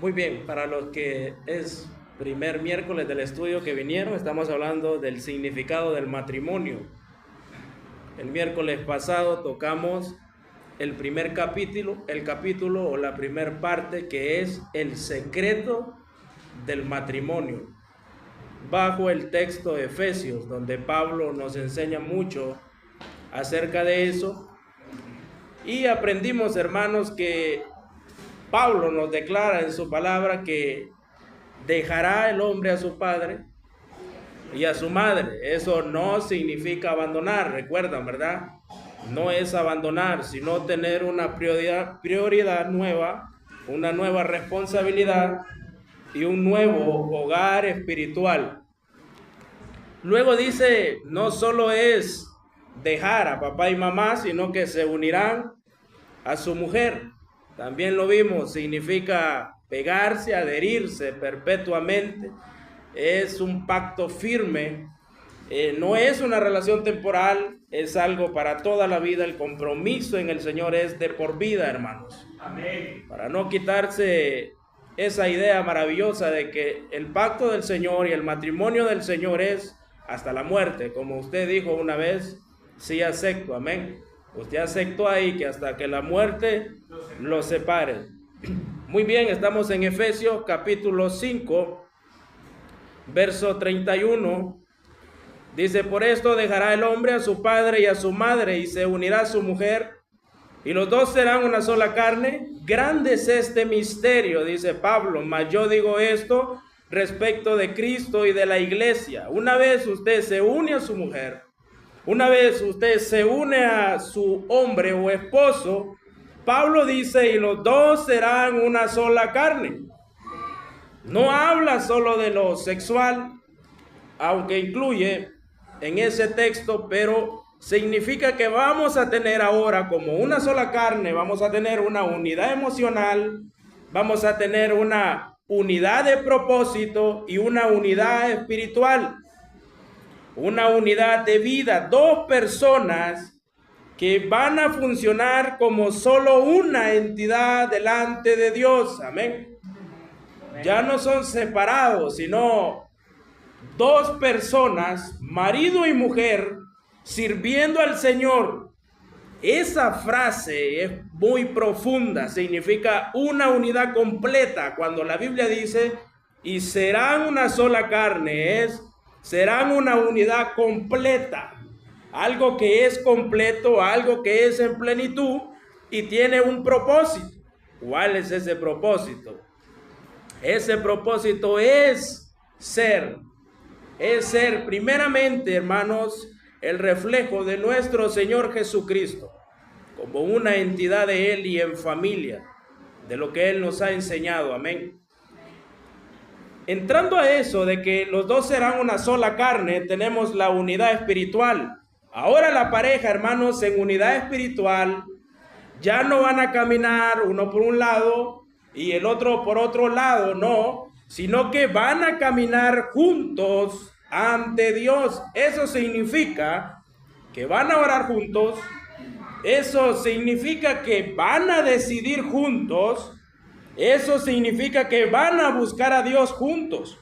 Muy bien, para los que es primer miércoles del estudio que vinieron, estamos hablando del significado del matrimonio. El miércoles pasado tocamos el primer capítulo, o la primer parte, que es el secreto del matrimonio, bajo el texto de Efesios, donde Pablo nos enseña mucho acerca de eso. Y aprendimos, hermanos, que Pablo nos declara en su palabra que dejará el hombre a su padre y a su madre. Eso no significa abandonar, recuerdan, ¿verdad? No es abandonar, sino tener una prioridad nueva, una nueva responsabilidad y un nuevo hogar espiritual. Luego dice, no solo es dejar a papá y mamá, sino que se unirán a su mujer. También lo vimos, significa pegarse, adherirse perpetuamente. Es un pacto firme, no es una relación temporal, es algo para toda la vida. El compromiso en el Señor es de por vida, hermanos. Amén. Para no quitarse esa idea maravillosa de que el pacto del Señor y el matrimonio del Señor es hasta la muerte, como usted dijo una vez, sí acepto, amén. Usted aceptó ahí que hasta que la muerte los separe. Muy bien, estamos en Efesios capítulo 5, verso 31. Dice, por esto dejará el hombre a su padre y a su madre y se unirá a su mujer y los dos serán una sola carne. Grande es este misterio, dice Pablo, mas yo digo esto respecto de Cristo y de la iglesia. Una vez usted se une a su mujer, una vez usted se une a su hombre o esposo, Pablo dice, y los dos serán una sola carne. No habla solo de lo sexual, aunque incluye en ese texto, pero significa que vamos a tener ahora como una sola carne, vamos a tener una unidad emocional, vamos a tener una unidad de propósito y una unidad espiritual, una unidad de vida, dos personas que van a funcionar como solo una entidad delante de Dios, amén. Ya no son separados, sino dos personas, marido y mujer, sirviendo al Señor. Esa frase es muy profunda, significa una unidad completa. Cuando la Biblia dice, y serán una sola carne, serán una unidad completa. Algo que es completo, algo que es en plenitud y tiene un propósito. ¿Cuál es ese propósito? Ese propósito es ser primeramente, hermanos, el reflejo de nuestro Señor Jesucristo, como una entidad de Él y en familia, de lo que Él nos ha enseñado, amén. Entrando a eso de que los dos serán una sola carne, tenemos la unidad espiritual. Ahora la pareja, hermanos, en unidad espiritual, ya no van a caminar uno por un lado y el otro por otro lado, no, sino que van a caminar juntos ante Dios. Eso significa que van a orar juntos, eso significa que van a decidir juntos, eso significa que van a buscar a Dios juntos.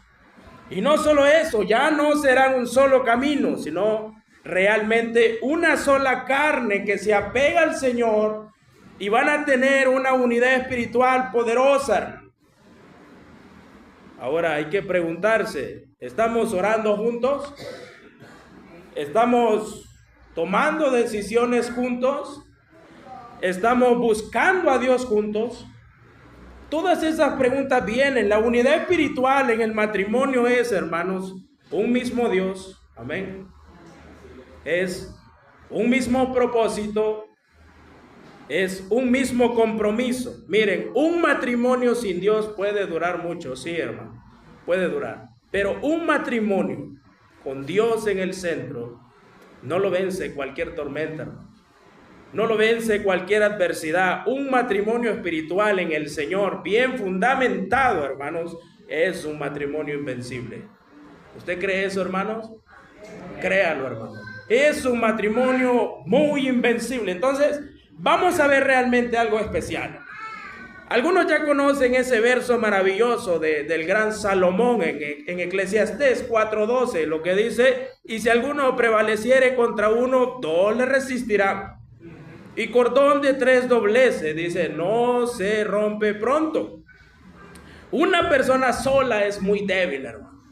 Y no solo eso, ya no serán un solo camino, sino realmente una sola carne que se apega al Señor y van a tener una unidad espiritual poderosa. Ahora hay que preguntarse, ¿estamos orando juntos? ¿Estamos tomando decisiones juntos? ¿Estamos buscando a Dios juntos? Todas esas preguntas vienen. La unidad espiritual en el matrimonio es, hermanos, un mismo Dios, amén. Es un mismo propósito, es un mismo compromiso. Miren, un matrimonio sin Dios puede durar mucho, sí, hermano, puede durar. Pero un matrimonio con Dios en el centro no lo vence cualquier tormenta, hermano. No lo vence cualquier adversidad. Un matrimonio espiritual en el Señor, bien fundamentado, hermanos, es un matrimonio invencible. ¿Usted cree eso, hermanos? Créalo, hermano. Es un matrimonio muy invencible. Entonces, vamos a ver realmente algo especial. Algunos ya conocen ese verso maravilloso del gran Salomón en Eclesiastés 4:12, lo que dice: y si alguno prevaleciere contra uno, dos le resistirá. Y cordón de tres dobleces, dice, no se rompe pronto. Una persona sola es muy débil, hermano.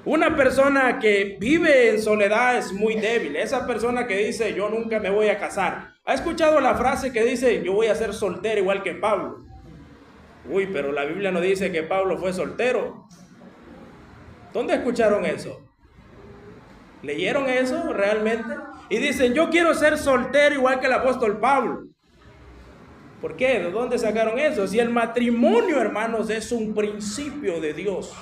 Una persona que vive en soledad es muy débil. Esa persona que dice, yo nunca me voy a casar. ¿Ha escuchado la frase que dice, yo voy a ser soltero igual que Pablo? Uy, pero la Biblia no dice que Pablo fue soltero. ¿Dónde escucharon eso? ¿Leyeron eso realmente? Y dicen, yo quiero ser soltero igual que el apóstol Pablo. ¿Por qué? ¿De dónde sacaron eso? Si el matrimonio, hermanos, es un principio de Dios.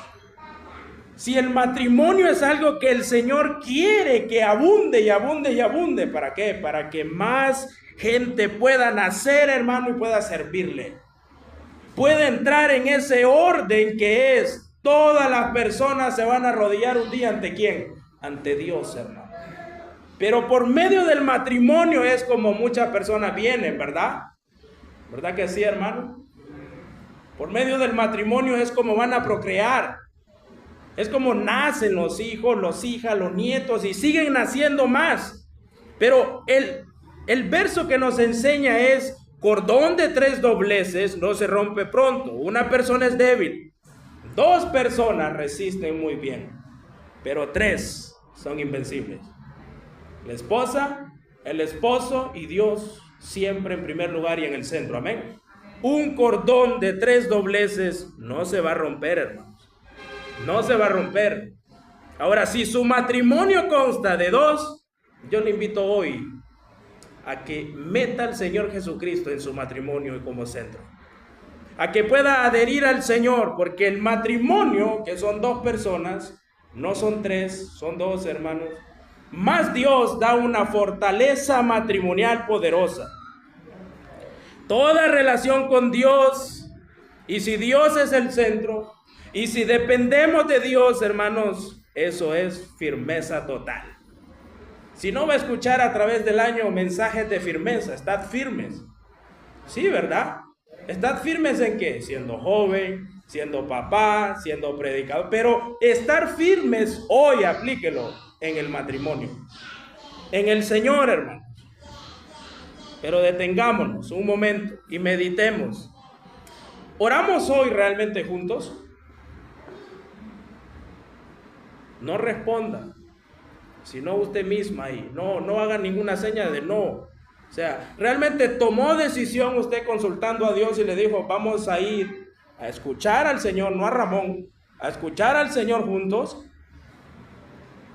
Si el matrimonio es algo que el Señor quiere que abunde y abunde y abunde. ¿Para qué? Para que más gente pueda nacer, hermano, y pueda servirle. Puede entrar en ese orden que es, todas las personas se van a arrodillar un día ¿ante quién? Ante Dios, hermano. Pero por medio del matrimonio es como muchas personas vienen, ¿verdad? ¿Verdad que sí, hermano? Por medio del matrimonio es como van a procrear. Es como nacen los hijos, las hijas, los nietos y siguen naciendo más. Pero el verso que nos enseña es, cordón de tres dobleces no se rompe pronto. Una persona es débil. Dos personas resisten muy bien. Pero tres son invencibles. La esposa, el esposo y Dios siempre en primer lugar y en el centro. Amén. Un cordón de tres dobleces no se va a romper, hermanos. No se va a romper. Ahora, si su matrimonio consta de dos, yo le invito hoy a que meta al Señor Jesucristo en su matrimonio como centro. A que pueda adherir al Señor, porque el matrimonio, que son dos personas, no son tres, son dos, hermanos. Más Dios da una fortaleza matrimonial poderosa. Toda relación con Dios, y si Dios es el centro, y si dependemos de Dios, hermanos, eso es firmeza total. Si no va a escuchar a través del año mensajes de firmeza, estad firmes. Sí, ¿verdad? ¿Estad firmes en qué? Siendo joven, siendo papá, siendo predicador. Pero estar firmes hoy, aplíquelo en el matrimonio, en el Señor, hermano. Pero detengámonos un momento y meditemos. ¿Oramos hoy realmente juntos? No responda, sino usted misma ahí. No haga ninguna seña de no. O sea, realmente tomó decisión usted consultando a Dios y le dijo, vamos a ir a escuchar al Señor, no a Ramón, a escuchar al Señor juntos.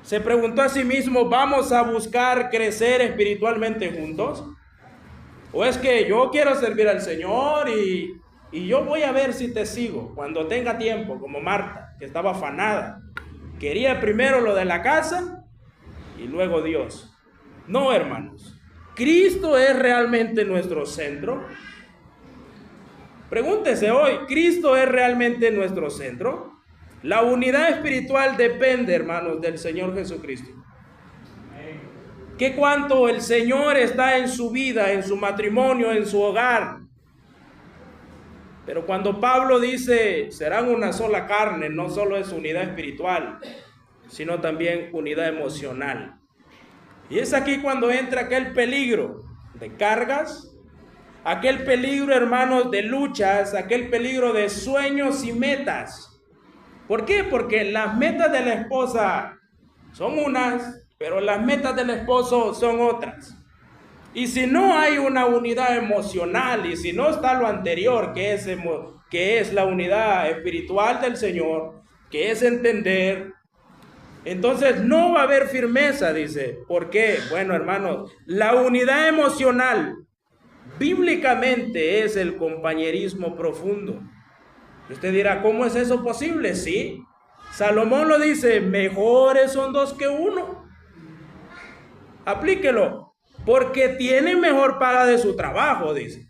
Se preguntó a sí mismo, ¿vamos a buscar crecer espiritualmente juntos? ¿O es que yo quiero servir al Señor y yo voy a ver si te sigo cuando tenga tiempo, como Marta, que estaba afanada? Quería primero lo de la casa y luego Dios. No, hermanos. ¿Cristo es realmente nuestro centro? Pregúntese hoy, ¿Cristo es realmente nuestro centro? La unidad espiritual depende, hermanos, del Señor Jesucristo. ¿Qué cuánto el Señor está en su vida, en su matrimonio, en su hogar? Pero cuando Pablo dice, serán una sola carne, no solo es unidad espiritual, sino también unidad emocional. Y es aquí cuando entra aquel peligro de cargas, aquel peligro, hermanos, de luchas, aquel peligro de sueños y metas. ¿Por qué? Porque las metas de la esposa son unas, pero las metas del esposo son otras. Y si no hay una unidad emocional, y si no está lo anterior, que es la unidad espiritual del Señor, que es entender, entonces no va a haber firmeza, dice. ¿Por qué? Bueno, hermanos, la unidad emocional bíblicamente es el compañerismo profundo. Usted dirá, ¿cómo es eso posible? Sí, Salomón lo dice, mejores son dos que uno. Aplíquelo. Porque tiene mejor paga de su trabajo, dice.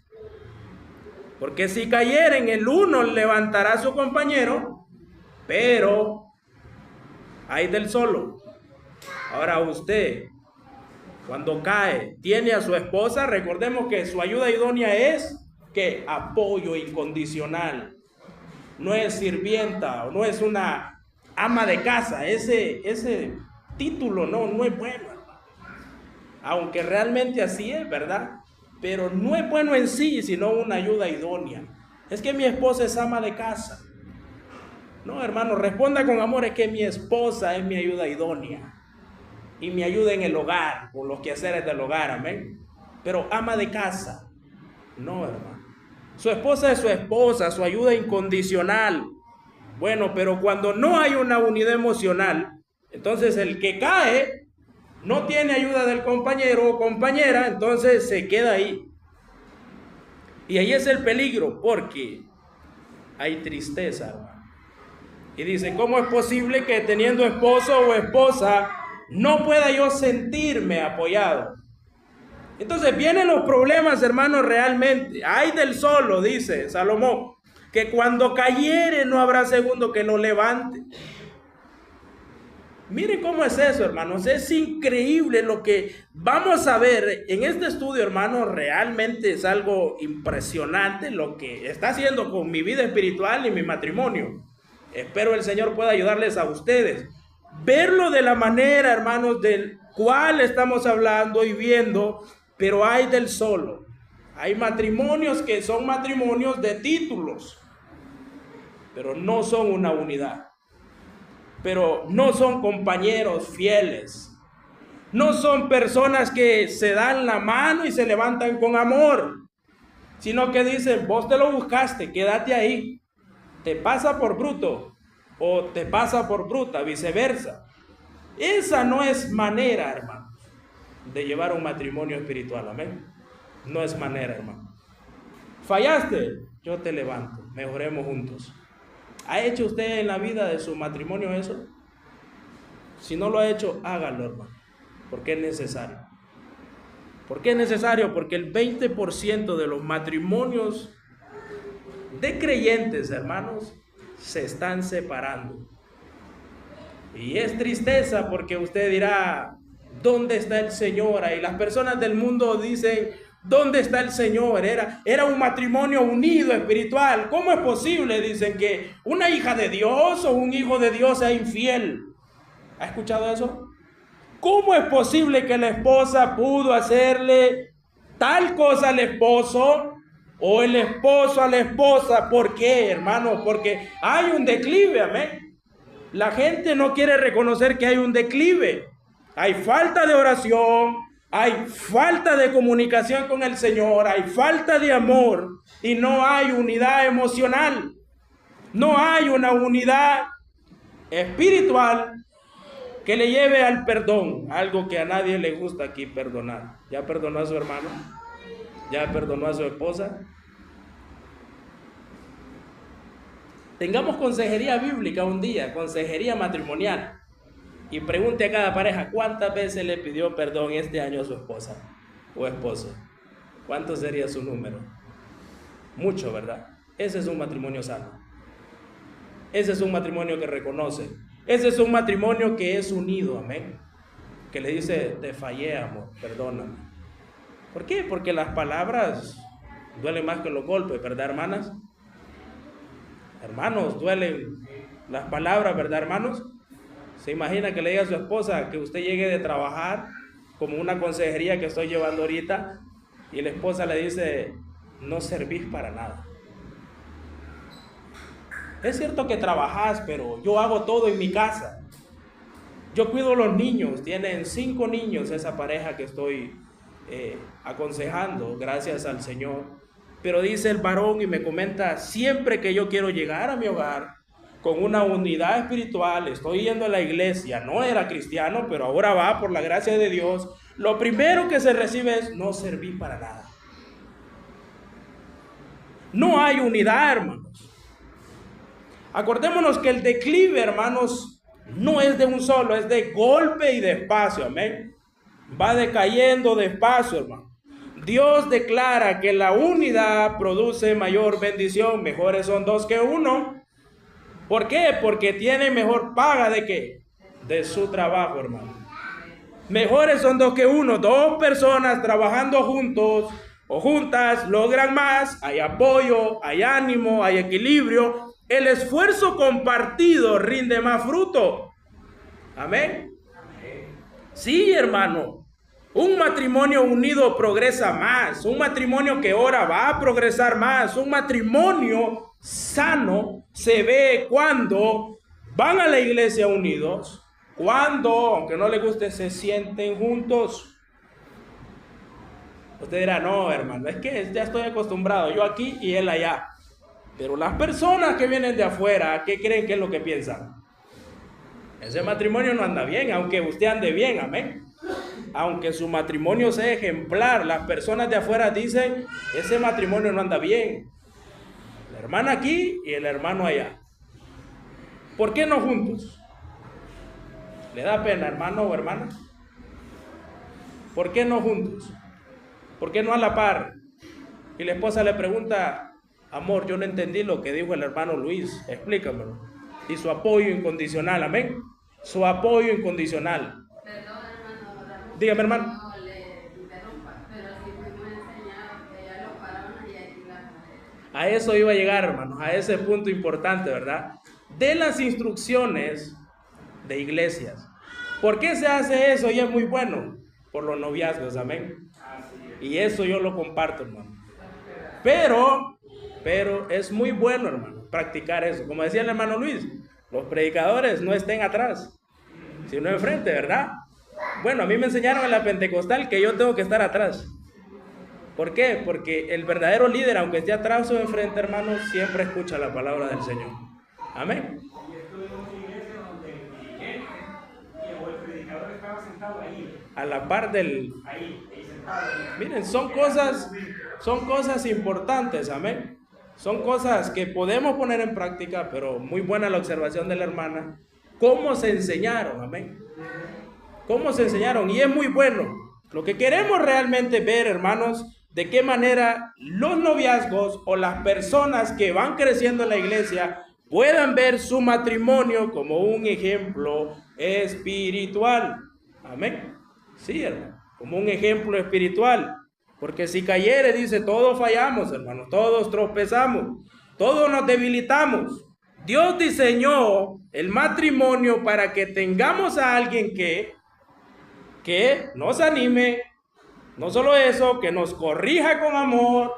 Porque si cayeren, el uno levantará a su compañero, pero hay del solo. Ahora usted, cuando cae, tiene a su esposa, recordemos que su ayuda idónea es que apoyo incondicional. No es sirvienta, no es una ama de casa. Ese título no es bueno, hermano. Aunque realmente así es, ¿verdad? Pero no es bueno en sí, sino una ayuda idónea. Es que mi esposa es ama de casa. No, hermano, responda con amor, es que mi esposa es mi ayuda idónea. Y me ayuda en el hogar, con los quehaceres del hogar, amén. Pero ama de casa. No, hermano. Su esposa es su esposa, su ayuda incondicional. Bueno, pero cuando no hay una unidad emocional, entonces el que cae no tiene ayuda del compañero o compañera, entonces se queda ahí. Y ahí es el peligro, porque hay tristeza, hermano. Y dice, ¿cómo es posible que teniendo esposo o esposa no pueda yo sentirme apoyado? Entonces vienen los problemas, hermanos, realmente. Ay del solo, dice Salomón, que cuando cayere no habrá segundo que lo levante. Miren cómo es eso, hermanos. Es increíble lo que vamos a ver en este estudio, hermanos. Realmente es algo impresionante lo que está haciendo con mi vida espiritual y mi matrimonio. Espero el Señor pueda ayudarles a ustedes. Verlo de la manera, hermanos, del cual estamos hablando y viendo, pero hay del solo. Hay matrimonios que son matrimonios de títulos, pero no son una unidad. Pero no son compañeros fieles. No son personas que se dan la mano y se levantan con amor, sino que dicen, vos te lo buscaste, quédate ahí. Te pasa por bruto o te pasa por bruta, viceversa. Esa no es manera, hermanos, de llevar un matrimonio espiritual, amén. No es manera, hermano. Fallaste, yo te levanto, mejoremos juntos. ¿Ha hecho usted en la vida de su matrimonio eso? Si no lo ha hecho, hágalo, hermano, porque es necesario. ¿Por qué es necesario? Porque el 20% de los matrimonios de creyentes, hermanos, se están separando. Y es tristeza porque usted dirá, ¿dónde está el Señor? Y las personas del mundo dicen, ¿dónde está el Señor? Era un matrimonio unido espiritual. ¿Cómo es posible? Dicen que una hija de Dios o un hijo de Dios sea infiel. ¿Ha escuchado eso? ¿Cómo es posible que la esposa pudo hacerle tal cosa al esposo o el esposo a la esposa? ¿Por qué, hermano? Porque hay un declive, amén. La gente no quiere reconocer que hay un declive. Hay falta de oración, hay falta de comunicación con el Señor, hay falta de amor y no hay unidad emocional. No hay una unidad espiritual que le lleve al perdón, algo que a nadie le gusta aquí perdonar. ¿Ya perdonó a su hermano? ¿Ya perdonó a su esposa? Tengamos consejería bíblica un día, consejería matrimonial, y pregunte a cada pareja cuántas veces le pidió perdón este año a su esposa o esposo. ¿Cuánto sería su número? Mucho, ¿verdad? Ese es un matrimonio sano. Ese es un matrimonio que reconoce. Ese es un matrimonio que es unido, amén. Que le dice, te fallé, amor, perdóname. ¿Por qué? Porque las palabras duelen más que los golpes, ¿verdad, hermanas? Hermanos, duelen las palabras, ¿verdad, hermanos? ¿Se imagina que le diga a su esposa que usted llegue de trabajar, como una consejería que estoy llevando ahorita, y la esposa le dice, no servís para nada? Es cierto que trabajás, pero yo hago todo en mi casa. Yo cuido a los niños, tienen 5 niños esa pareja que estoy aconsejando, gracias al Señor. Pero dice el varón y me comenta, siempre que yo quiero llegar a mi hogar con una unidad espiritual, estoy yendo a la iglesia, no era cristiano, pero ahora va por la gracia de Dios, lo primero que se recibe es, no serví para nada. No hay unidad, hermanos. Acordémonos que el declive, hermanos, no es de un solo, es de golpe y despacio, amén. Va decayendo despacio, hermano. Dios declara que la unidad produce mayor bendición. Mejores son 2 que 1. ¿Por qué? Porque tiene mejor paga ¿de qué? De su trabajo, hermano. Mejores son 2 que 1. 2 personas trabajando juntos o juntas logran más, hay apoyo, hay ánimo, hay equilibrio. El esfuerzo compartido rinde más fruto. Amén. Sí, hermano. Un matrimonio unido progresa más. Un matrimonio que ora va a progresar más. Un matrimonio sano se ve cuando van a la iglesia unidos, cuando, aunque no les guste, se sienten juntos. Usted dirá, no, hermano, es que ya estoy acostumbrado, yo aquí y él allá. Pero las personas que vienen de afuera, ¿qué creen que es lo que piensan? Ese matrimonio no anda bien, aunque usted ande bien, amén. Aunque su matrimonio sea ejemplar, las personas de afuera dicen, ese matrimonio no anda bien. La hermana aquí y el hermano allá. ¿Por qué no juntos? ¿Le da pena, hermano o hermana? ¿Por qué no juntos? ¿Por qué no a la par? Y la esposa le pregunta, amor, yo no entendí lo que dijo el hermano Luis, explícamelo. Y su apoyo incondicional, amén. Su apoyo incondicional. Perdón, hermano. Dígame, hermano. No le interrumpa, pero sí fuimos enseñados que ya lo pararon y aquí la pared. A eso iba a llegar, hermanos, a ese punto importante, ¿verdad? De las instrucciones de iglesias. ¿Por qué se hace eso? Y es muy bueno. Por los noviazgos, amén. Y eso yo lo comparto, hermano. Pero es muy bueno, hermano, practicar eso. Como decía el hermano Luis, los predicadores no estén atrás, sino enfrente, ¿verdad? Bueno, a mí me enseñaron en la Pentecostal que yo tengo que estar atrás. ¿Por qué? Porque el verdadero líder, aunque esté atrás o enfrente, hermano, siempre escucha la palabra del Señor. Amén. Y estuvimos en iglesia donde el dirigente o el predicador estaba sentado ahí. A la par del... Ahí sentado. Miren, son cosas importantes, amén. Son cosas que podemos poner en práctica, pero muy buena la observación de la hermana. ¿Cómo se enseñaron? Amén. ¿Cómo se enseñaron? Y es muy bueno. Lo que queremos realmente ver, hermanos, de qué manera los noviazgos o las personas que van creciendo en la iglesia puedan ver su matrimonio como un ejemplo espiritual. Amén. Sí, hermano, como un ejemplo espiritual. Porque si cayere, dice, todos fallamos, hermano, todos tropezamos, todos nos debilitamos. Dios diseñó el matrimonio para que tengamos a alguien que nos anime, no solo eso, que nos corrija con amor,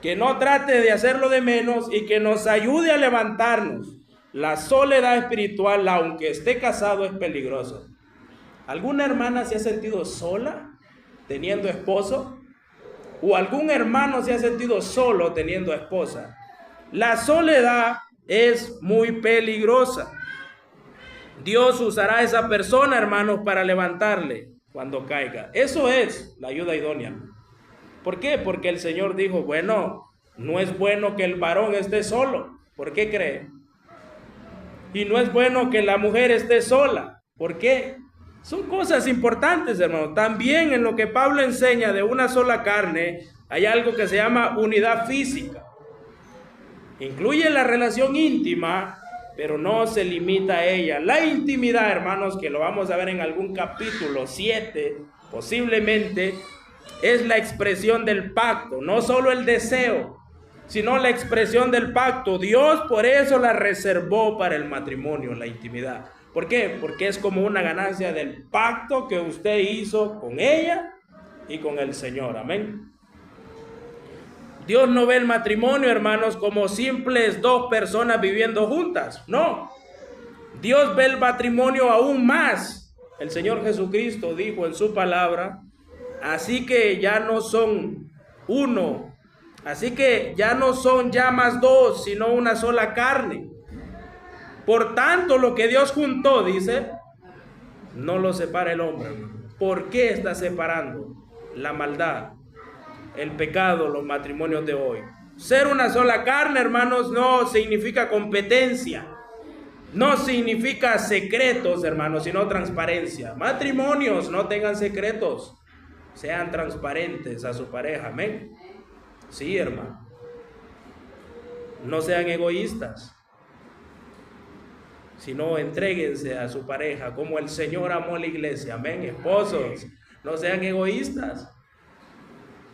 que no trate de hacerlo de menos y que nos ayude a levantarnos. La soledad espiritual, aunque esté casado, es peligrosa. ¿Alguna hermana se ha sentido sola teniendo esposo? ¿O algún hermano se ha sentido solo teniendo esposa? La soledad es muy peligrosa. Dios usará a esa persona, hermanos, para levantarle cuando caiga. Eso es la ayuda idónea. ¿Por qué? Porque el Señor dijo, bueno, no es bueno que el varón esté solo. ¿Por qué cree? Y no es bueno que la mujer esté sola. ¿Por qué? Son cosas importantes, hermano. También en lo que Pablo enseña de una sola carne, hay algo que se llama unidad física. Incluye la relación íntima, pero no se limita a ella. La intimidad, hermanos, que lo vamos a ver en algún capítulo 7, posiblemente, es la expresión del pacto, no solo el deseo, sino la expresión del pacto. Dios por eso la reservó para el matrimonio, la intimidad. ¿Por qué? Porque es como una ganancia del pacto que usted hizo con ella y con el Señor. Amén. Dios no ve el matrimonio, hermanos, como simples dos personas viviendo juntas. No. Dios ve el matrimonio aún más. El Señor Jesucristo dijo en su palabra, así que ya no son uno. Así que ya no son ya más dos, sino una sola carne. Por tanto, lo que Dios juntó, dice, no lo separa el hombre. ¿Por qué está separando? La maldad, el pecado, los matrimonios de hoy. Ser una sola carne, hermanos, no significa competencia. No significa secretos, hermanos, sino transparencia. Matrimonios, no tengan secretos. Sean transparentes a su pareja. Amén. Sí, hermano. No sean egoístas, sino entréguense a su pareja como el Señor amó a la iglesia. Amén. Esposos, no sean egoístas.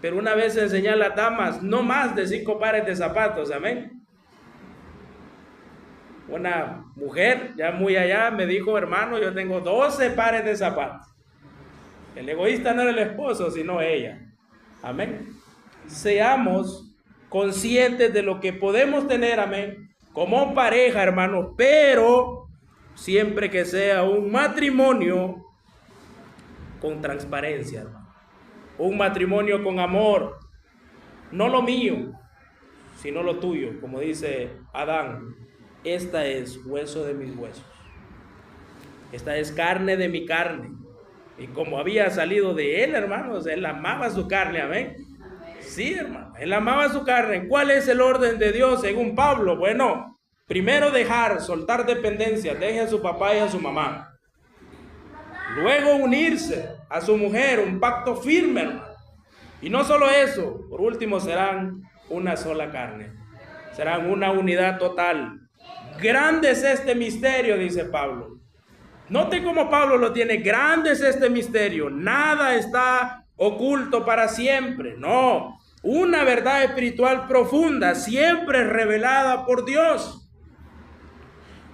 Pero una vez enseñé a las damas no más de 5 pares de zapatos, amén. Una mujer ya muy allá me dijo, hermano, yo tengo 12 pares de zapatos. El egoísta no era el esposo, sino ella. Amén. Seamos conscientes de lo que podemos tener, amén, como pareja, hermanos, pero siempre que sea un matrimonio con transparencia, hermano. Un matrimonio con amor, no lo mío, sino lo tuyo, como dice Adán. Esta es hueso de mis huesos, esta es carne de mi carne. Y como había salido de él, hermanos, él amaba su carne, amén. Sí, hermano, él amaba su carne. ¿Cuál es el orden de Dios según Pablo? Bueno, primero soltar dependencia, deje a su papá y a su mamá. Luego unirse a su mujer, un pacto firme, hermano. Y no solo eso, por último serán una sola carne, serán una unidad total. Grande es este misterio, dice Pablo. Note cómo Pablo lo tiene. Grande es este misterio. Nada está oculto para siempre. No. Una verdad espiritual profunda, siempre revelada por Dios.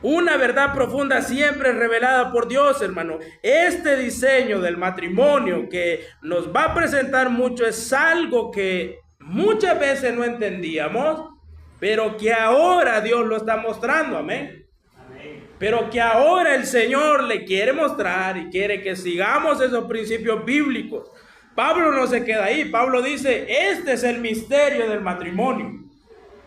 Una verdad profunda siempre revelada por Dios, hermano. Este diseño del matrimonio que nos va a presentar mucho es algo que muchas veces no entendíamos, pero que ahora Dios lo está mostrando. Amén. Pero que ahora el Señor le quiere mostrar y quiere que sigamos esos principios bíblicos. Pablo no se queda ahí. Pablo dice, este es el misterio del matrimonio.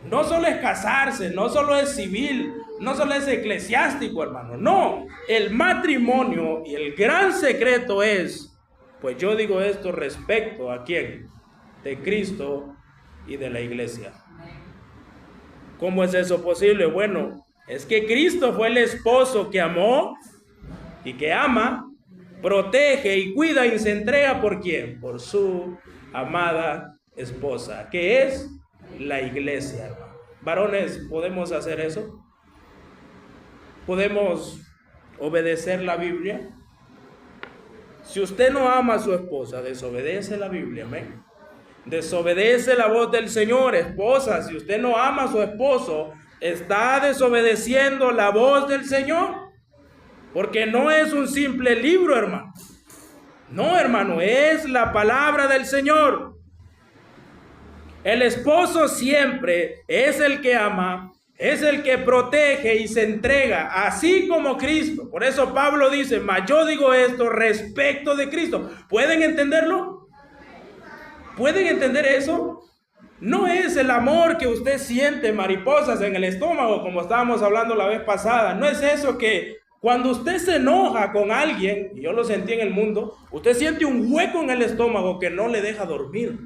No solo es casarse, no solo es civil, no solo es eclesiástico, hermano. No, el matrimonio y el gran secreto es, pues yo digo esto respecto a quién, de Cristo y de la iglesia. ¿Cómo es eso posible? Bueno, es que Cristo fue el esposo que amó y que ama, protege y cuida y se entrega ¿por quién? Por su amada esposa, que es la iglesia, hermano. Varones, ¿podemos hacer eso? ¿Podemos obedecer la Biblia? Si usted no ama a su esposa, desobedece la Biblia, amén. Desobedece la voz del Señor. Esposa, si usted no ama a su esposo, está desobedeciendo la voz del Señor, porque no es un simple libro, hermano. No, hermano, es la palabra del Señor. El esposo siempre es el que ama, es el que protege y se entrega, así como Cristo. Por eso Pablo dice, mas yo digo esto respecto de Cristo. ¿Pueden entenderlo? ¿Pueden entender eso? No es el amor que usted siente mariposas en el estómago, como estábamos hablando la vez pasada. No es eso que cuando usted se enoja con alguien, y yo lo sentí en el mundo, usted siente un hueco en el estómago que no le deja dormir.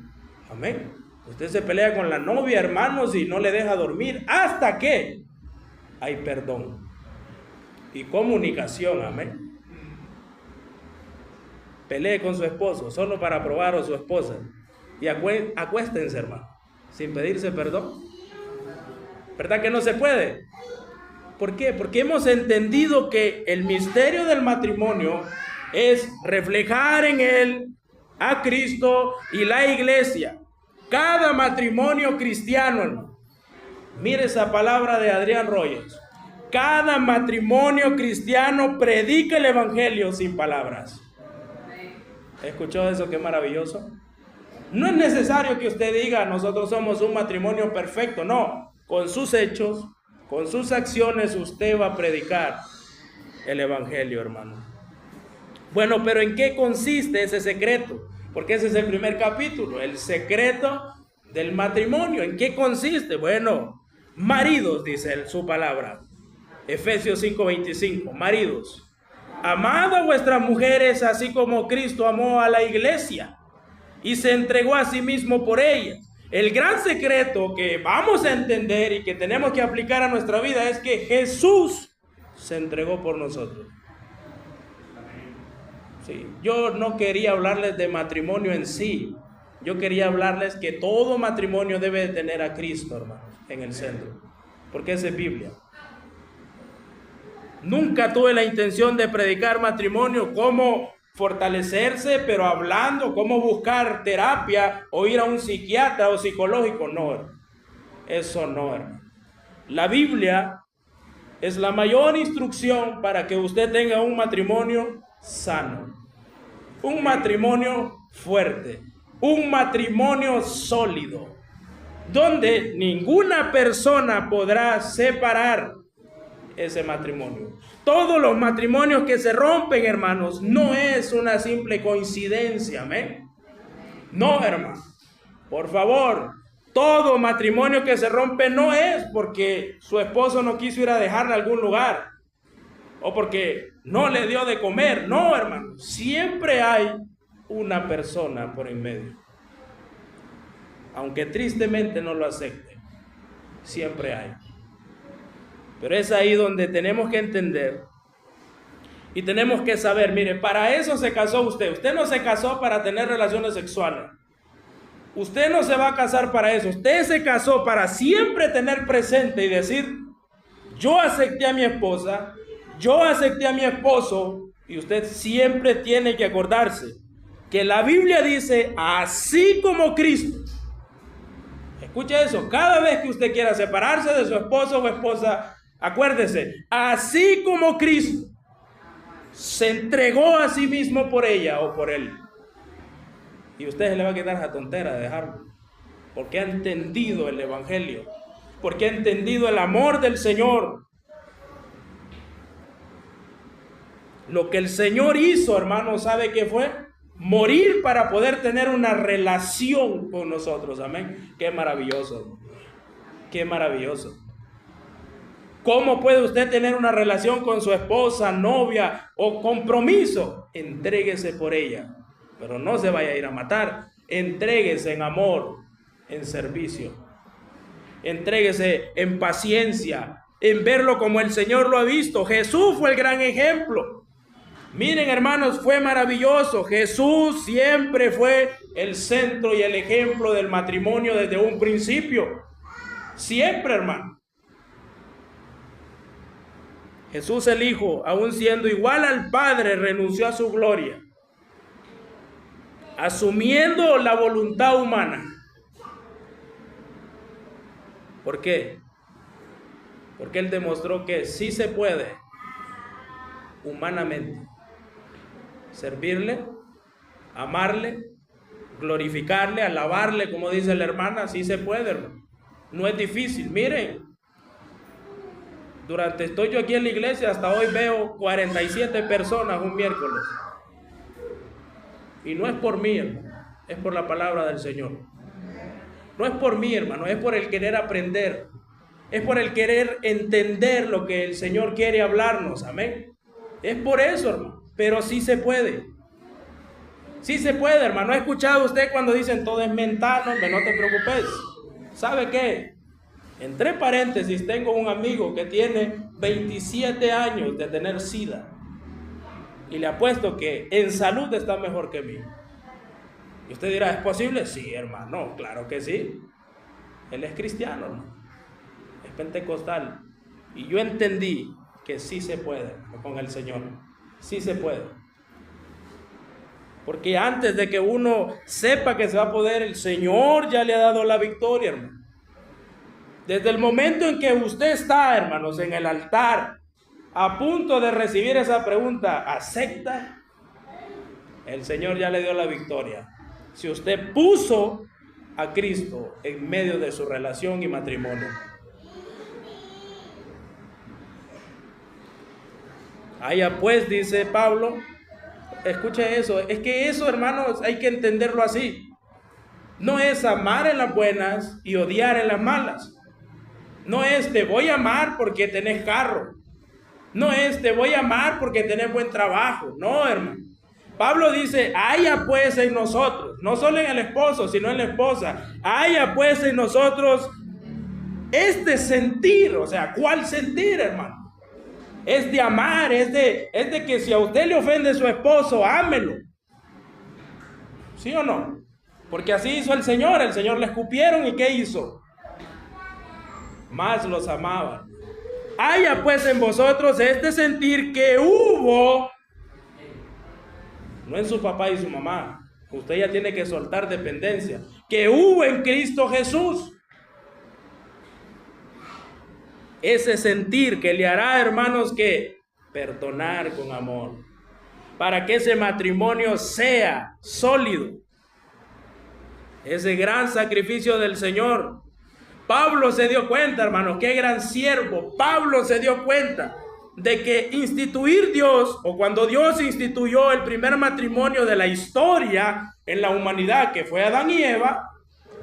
Amén. Usted se pelea con la novia, hermanos, y no le deja dormir hasta que hay perdón y comunicación. Amén. Pelee con su esposo solo para probar a su esposa y acuéstense, hermano, sin pedirse perdón. ¿Verdad que no se puede? ¿Por qué? Porque hemos entendido que el misterio del matrimonio es reflejar en él a Cristo y la iglesia. Cada matrimonio cristiano, hermano, mire esa palabra de Adrián Rogers. Cada matrimonio cristiano predica el evangelio sin palabras. ¿Escuchó eso? Qué maravilloso. No es necesario que usted diga, nosotros somos un matrimonio perfecto. No, con sus hechos, con sus acciones, usted va a predicar el evangelio, hermano. Bueno, pero ¿en qué consiste ese secreto? Porque ese es el primer capítulo, el secreto del matrimonio. ¿En qué consiste? Bueno, maridos, dice su palabra, Efesios 5:25, maridos, amad a vuestras mujeres así como Cristo amó a la iglesia y se entregó a sí mismo por ella. El gran secreto que vamos a entender y que tenemos que aplicar a nuestra vida es que Jesús se entregó por nosotros. Sí, yo no quería hablarles de matrimonio en sí. Yo quería hablarles que todo matrimonio debe de tener a Cristo, hermanos, en el centro, porque esa es Biblia. Nunca tuve la intención de predicar matrimonio como fortalecerse, pero hablando cómo buscar terapia o ir a un psiquiatra o psicológico. No, hermano. Eso no, hermano. La Biblia es la mayor instrucción para que usted tenga un matrimonio sano, un matrimonio fuerte, un matrimonio sólido, donde ninguna persona podrá separar ese matrimonio. Todos los matrimonios que se rompen, hermanos, no es una simple coincidencia, amén. No, hermano. Por favor, todo matrimonio que se rompe no es porque su esposo no quiso ir a dejarle a algún lugar o porque no le dio de comer. No, hermano. Siempre hay una persona por en medio. Aunque tristemente no lo acepte, siempre hay. Pero es ahí donde tenemos que entender y tenemos que saber, mire, para eso se casó usted. Usted no se casó para tener relaciones sexuales. Usted no se va a casar para eso. Usted se casó para siempre tener presente y decir, yo acepté a mi esposa, yo acepté a mi esposo, y usted siempre tiene que acordarse que la Biblia dice, así como Cristo. Escuche eso, cada vez que usted quiera separarse de su esposo o esposa, acuérdese, así como Cristo se entregó a sí mismo por ella o por él. Y usted se le va a quitar esa tontera de dejarlo, porque ha entendido el evangelio, porque ha entendido el amor del Señor. Lo que el Señor hizo, hermano, ¿sabe qué fue? Morir para poder tener una relación con nosotros, amén. Qué maravilloso, qué maravilloso. ¿Cómo puede usted tener una relación con su esposa, novia o compromiso? Entréguese por ella, pero no se vaya a ir a matar. Entréguese en amor, en servicio. Entréguese en paciencia, en verlo como el Señor lo ha visto. Jesús fue el gran ejemplo. Miren, hermanos, fue maravilloso. Jesús siempre fue el centro y el ejemplo del matrimonio desde un principio. Siempre, hermano. Jesús el Hijo, aun siendo igual al Padre, renunció a su gloria, asumiendo la voluntad humana. ¿Por qué? Porque Él demostró que sí se puede, humanamente, servirle, amarle, glorificarle, alabarle, como dice la hermana. Sí se puede, hermano. No es difícil. Miren, estoy yo aquí en la iglesia, hasta hoy veo 47 personas un miércoles. Y no es por mí, hermano, es por la palabra del Señor. No es por mí, hermano, es por el querer aprender. Es por el querer entender lo que el Señor quiere hablarnos, amén. Es por eso, hermano, pero sí se puede. Sí se puede, hermano. ¿Ha escuchado usted cuando dicen todo es mental? Hombre, no te preocupes. ¿Sabe qué? Entre paréntesis, tengo un amigo que tiene 27 años de tener SIDA. Y le apuesto que en salud está mejor que mí. Y usted dirá, ¿es posible? Sí, hermano, claro que sí. Él es cristiano, hermano. Es pentecostal. Y yo entendí que sí se puede con el Señor. Sí se puede. Porque antes de que uno sepa que se va a poder, el Señor ya le ha dado la victoria, hermano. Desde el momento en que usted está, hermanos, en el altar, a punto de recibir esa pregunta, ¿acepta? El Señor ya le dio la victoria. Si usted puso a Cristo en medio de su relación y matrimonio. Allá pues, dice Pablo, escuche eso, es que eso, hermanos, hay que entenderlo así. No es amar en las buenas y odiar en las malas. No es te voy a amar porque tenés carro. No es te voy a amar porque tenés buen trabajo. No, hermano. Pablo dice, haya pues en nosotros, no solo en el esposo, sino en la esposa, haya pues en nosotros este sentir. O sea, ¿cuál sentir, hermano? Es de amar, es de que si a usted le ofende su esposo, ámelo. ¿Sí o no? Porque así hizo el Señor le escupieron y ¿qué hizo? Más los amaba. Haya pues en vosotros este sentir que hubo no en su papá y su mamá. Usted ya tiene que soltar dependencia que hubo en Cristo Jesús. Ese sentir que le hará, hermanos, que perdonar con amor, para que ese matrimonio sea sólido. Ese gran sacrificio del Señor. Pablo se dio cuenta, hermanos, qué gran siervo. Pablo se dio cuenta de que instituir Dios, o cuando Dios instituyó el primer matrimonio de la historia en la humanidad, que fue Adán y Eva,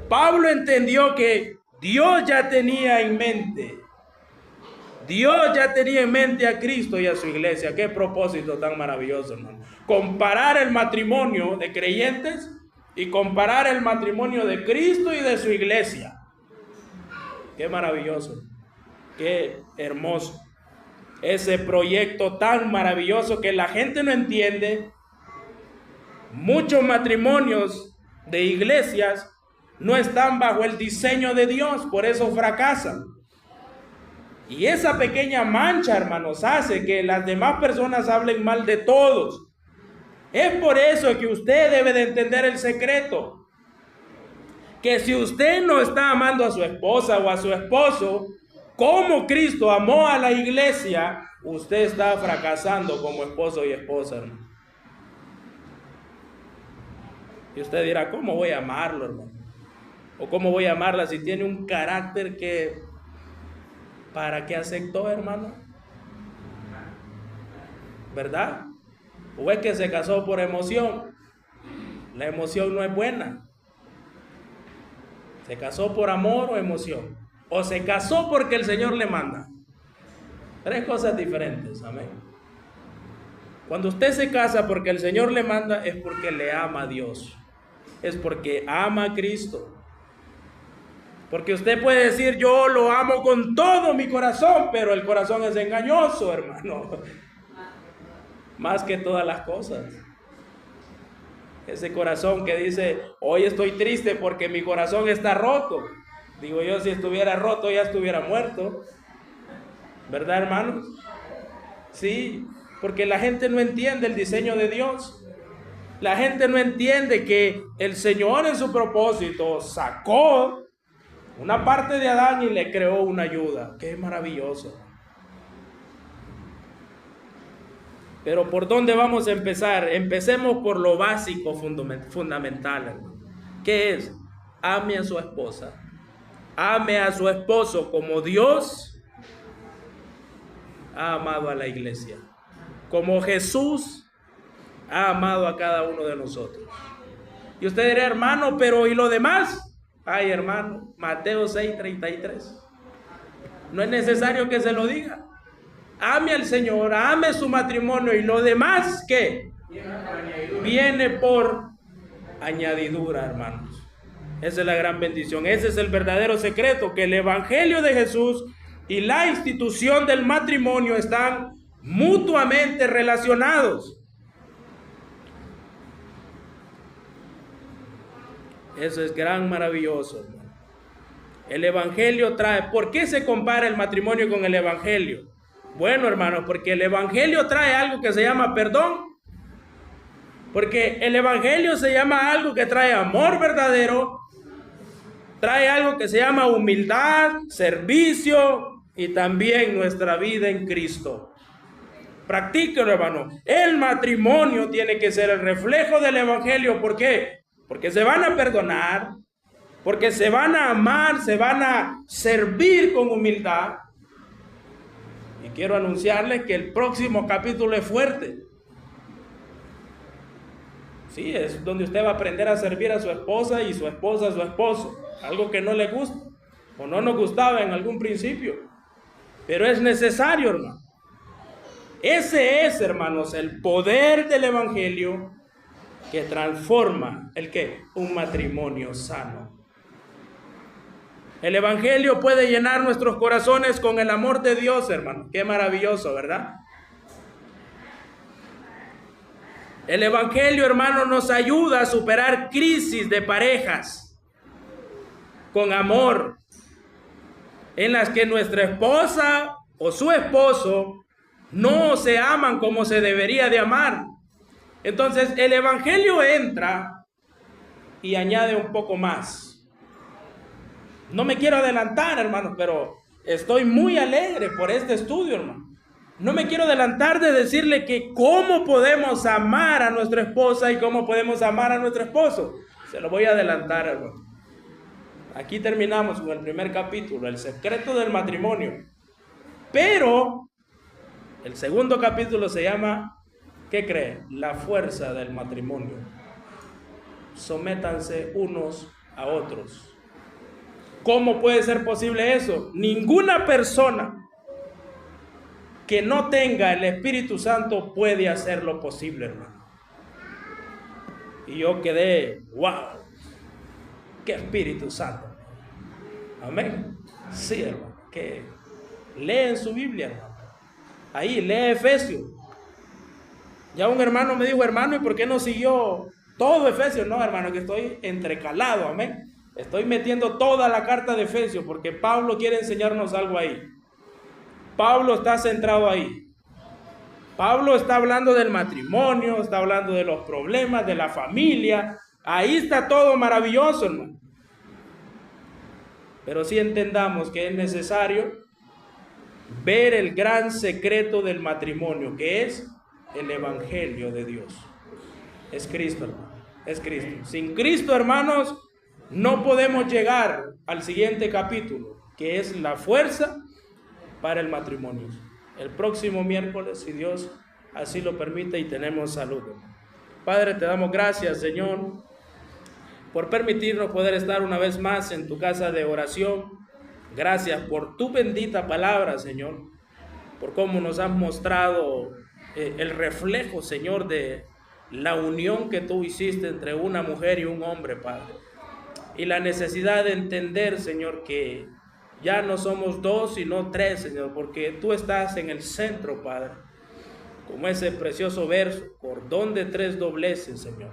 Pablo entendió que Dios ya tenía en mente a Cristo y a su iglesia. Qué propósito tan maravilloso, hermano. Comparar el matrimonio de creyentes y comparar el matrimonio de Cristo y de su iglesia. Qué maravilloso, qué hermoso. Ese proyecto tan maravilloso que la gente no entiende. Muchos matrimonios de iglesias no están bajo el diseño de Dios, por eso fracasan. Y esa pequeña mancha, hermanos, hace que las demás personas hablen mal de todos. Es por eso que usted debe de entender el secreto. Que si usted no está amando a su esposa o a su esposo como Cristo amó a la iglesia, usted está fracasando como esposo y esposa, hermano. Y usted dirá, ¿cómo voy a amarlo, hermano? ¿O cómo voy a amarla si tiene un carácter que... ¿Para qué aceptó, hermano? ¿Verdad? ¿O es que se casó por emoción? La emoción no es buena. ¿Se casó por amor o emoción? ¿O se casó porque el Señor le manda? Tres cosas diferentes, amén. Cuando usted se casa porque el Señor le manda, es porque le ama a Dios. Es porque ama a Cristo. Porque usted puede decir, yo lo amo con todo mi corazón, pero el corazón es engañoso, hermano. Más que todas las cosas. Ese corazón que dice, hoy estoy triste porque mi corazón está roto. Digo yo, si estuviera roto ya estuviera muerto. ¿Verdad, hermanos? Sí, porque la gente no entiende el diseño de Dios. La gente no entiende que el Señor en su propósito sacó una parte de Adán y le creó una ayuda. Qué maravilloso. Pero ¿por dónde vamos a empezar? Empecemos por lo básico, fundamental, hermano. ¿Qué es? Ame a su esposa. Ame a su esposo como Dios ha amado a la iglesia. Como Jesús ha amado a cada uno de nosotros. Y usted dirá, hermano, pero ¿y lo demás? Ay, hermano, Mateo 6:33. No es necesario que se lo diga. Ame al Señor, ame su matrimonio y lo demás, ¿qué? Viene por añadidura, hermanos. Esa es la gran bendición. Ese es el verdadero secreto, que el evangelio de Jesús y la institución del matrimonio están mutuamente relacionados. Eso es gran, maravilloso, hermano. El evangelio trae... ¿Por qué se compara el matrimonio con el evangelio? Bueno, hermano, porque el evangelio trae algo que se llama perdón. Porque el evangelio se llama algo que trae amor verdadero, trae algo que se llama humildad, servicio y también nuestra vida en Cristo. Practíquelo, hermano. El matrimonio tiene que ser el reflejo del evangelio. ¿Por qué? Porque se van a perdonar, porque se van a amar, se van a servir con humildad. Y quiero anunciarles que el próximo capítulo es fuerte. Sí, es donde usted va a aprender a servir a su esposa y su esposa a su esposo. Algo que no le gusta o no nos gustaba en algún principio. Pero es necesario, hermano. Ese es, hermanos, el poder del evangelio que transforma ¿el qué? Un matrimonio sano. El evangelio puede llenar nuestros corazones con el amor de Dios, hermano. Qué maravilloso, ¿verdad? El evangelio, hermano, nos ayuda a superar crisis de parejas con amor, en las que nuestra esposa o su esposo no se aman como se debería de amar. Entonces el Evangelio entra y añade un poco más. No me quiero adelantar, hermanos, pero estoy muy alegre por este estudio, hermano. No me quiero adelantar de decirle que cómo podemos amar a nuestra esposa y cómo podemos amar a nuestro esposo. Se lo voy a adelantar, hermano. Aquí terminamos con el primer capítulo, el secreto del matrimonio. Pero el segundo capítulo se llama, ¿qué cree? La fuerza del matrimonio. Sométanse unos a otros. ¿Cómo puede ser posible eso? Ninguna persona que no tenga el Espíritu Santo puede hacer lo posible, hermano. Y yo quedé, wow, qué Espíritu Santo. Amén. Sí, hermano, que leen su Biblia, hermano. Ahí, lee Efesios. Ya un hermano me dijo, hermano, ¿y por qué no siguió todo Efesios? No, hermano, que estoy entrecalado, amén. Estoy metiendo toda la carta de Efesios porque Pablo quiere enseñarnos algo ahí. Pablo está centrado ahí. Pablo está hablando del matrimonio, está hablando de los problemas de la familia. Ahí está todo maravilloso, hermano. Pero sí entendamos que es necesario ver el gran secreto del matrimonio, que es el Evangelio de Dios. Es Cristo, hermano. Es Cristo. Sin Cristo, hermanos, no podemos llegar al siguiente capítulo, que es la fuerza para el matrimonio. El próximo miércoles, si Dios así lo permite y tenemos salud. Padre, te damos gracias, Señor, por permitirnos poder estar una vez más en tu casa de oración. Gracias por tu bendita palabra, Señor, por cómo nos has mostrado el reflejo, Señor, de la unión que tú hiciste entre una mujer y un hombre, Padre. Y la necesidad de entender, Señor, que ya no somos dos, sino tres, Señor, porque tú estás en el centro, Padre. Como ese precioso verso, cordón de tres dobleces, Señor.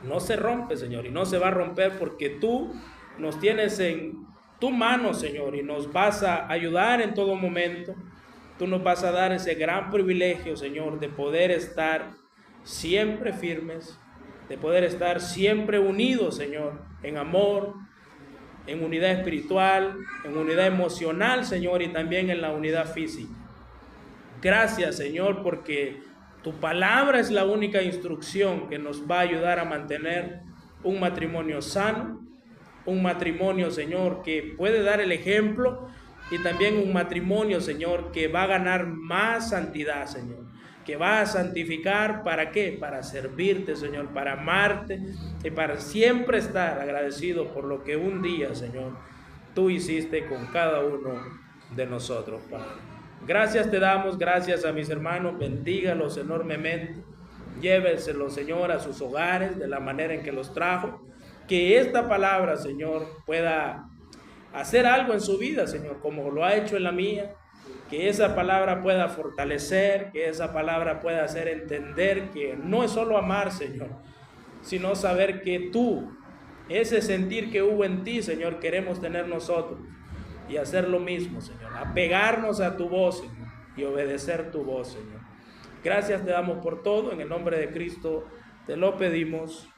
No se rompe, Señor, y no se va a romper porque tú nos tienes en tu mano, Señor, y nos vas a ayudar en todo momento. Tú nos vas a dar ese gran privilegio, Señor, de poder estar siempre firmes, de poder estar siempre unidos, Señor, en amor, en unidad espiritual, en unidad emocional, Señor, y también en la unidad física. Gracias, Señor, porque tu palabra es la única instrucción que nos va a ayudar a mantener un matrimonio sano, un matrimonio, Señor, que puede dar el ejemplo, y también un matrimonio, Señor, que va a ganar más santidad, Señor, que va a santificar. ¿Para qué? Para servirte, Señor, para amarte y para siempre estar agradecido por lo que un día, Señor, tú hiciste con cada uno de nosotros, Padre. Gracias te damos, gracias a mis hermanos, bendígalos enormemente, llévenselos, Señor, a sus hogares de la manera en que los trajo, que esta palabra, Señor, pueda hacer algo en su vida, Señor, como lo ha hecho en la mía, que esa palabra pueda fortalecer, que esa palabra pueda hacer entender que no es solo amar, Señor, sino saber que tú, ese sentir que hubo en ti, Señor, queremos tener nosotros y hacer lo mismo, Señor, apegarnos a tu voz, Señor, y obedecer tu voz, Señor. Gracias te damos por todo, en el nombre de Cristo te lo pedimos.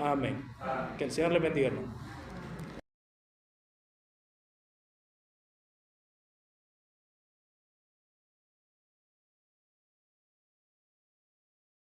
Amén. Que el Señor le bendiga, hermano.